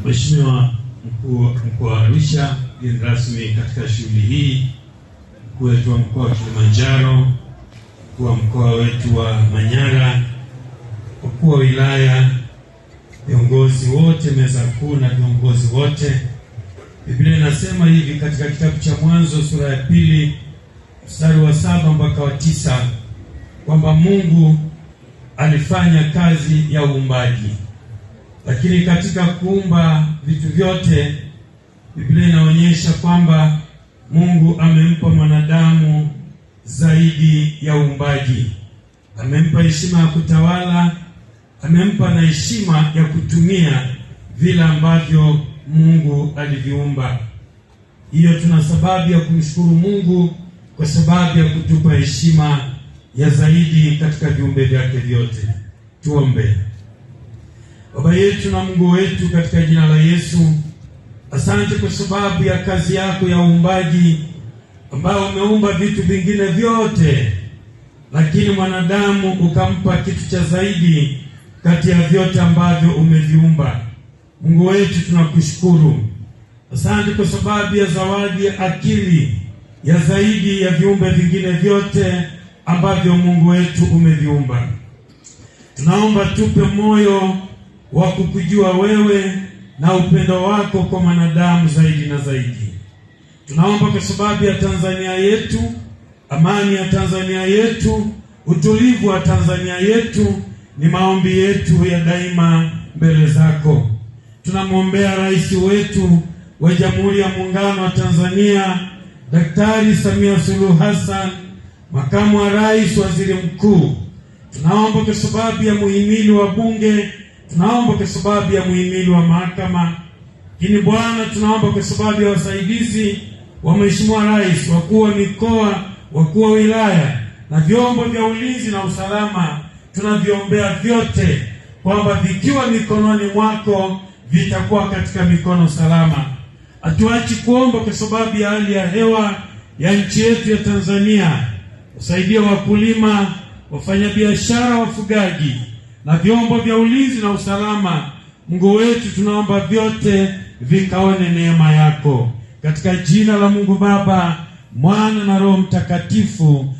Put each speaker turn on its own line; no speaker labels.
Mheshimiwa Mkuu wa Arusha, mgeni rasmi katika shughuli hii, mkuu wetu wa mkoa wa Kilimanjaro, mkuu wa mkoa wetu wa Manyara, mkuu wa wilaya, viongozi wote meza kuu na viongozi wote. Biblia inasema hivi katika kitabu cha Mwanzo sura ya 2 mstari wa 7 mpaka wa 9 kwamba Mungu alifanya kazi ya uumbaji. Lakini katika kuumba vitu vyote, Biblia inaonyesha kwamba Mungu amempa mwanadamu zaidi ya uumbaji. Amempa heshima ya kutawala, amempa na heshima ya kutumia vile ambavyo Mungu aliviumba. Hiyo tuna sababu ya kumshukuru Mungu kwa sababu ya kutupa heshima ya zaidi katika viumbe vyake vyote. Tuombe. Baba yetu na Mungu wetu, katika jina la Yesu, asante kwa sababu ya kazi yako ya uumbaji ambao umeumba vitu vingine vyote, lakini mwanadamu ukampa kitu cha zaidi kati ya vyote ambavyo umeviumba. Mungu wetu, tunakushukuru. Asante kwa sababu ya zawadi ya akili ya zaidi ya viumbe vingine vyote ambavyo Mungu wetu umeviumba. Tunaomba tupe moyo wa kukujua wewe na upendo wako kwa mwanadamu zaidi na zaidi. Tunaomba kwa sababu ya Tanzania yetu, amani ya Tanzania yetu, utulivu wa Tanzania yetu, ni maombi yetu ya daima mbele zako. Tunamwombea rais wetu wa Jamhuri ya Muungano wa Tanzania, Daktari Samia Suluhu Hassan, makamu wa rais, waziri mkuu. Tunaomba kwa sababu ya muhimili wa bunge, tunaomba kwa sababu ya muhimili wa mahakama. Lakini Bwana, tunaomba kwa sababu ya wasaidizi wa Mheshimiwa Rais, wakuu wa mikoa, wakuu wa wilaya na vyombo vya ulinzi na usalama. Tunaviombea vyote kwamba vikiwa mikononi mwako vitakuwa katika mikono salama. Hatuachi kuomba kwa sababu ya hali ya hewa ya nchi yetu ya Tanzania. Usaidia wakulima, wafanyabiashara, wafugaji na vyombo vya ulinzi na usalama. Mungu wetu, tunaomba vyote vikaone neema yako, katika jina la Mungu Baba, Mwana na Roho Mtakatifu.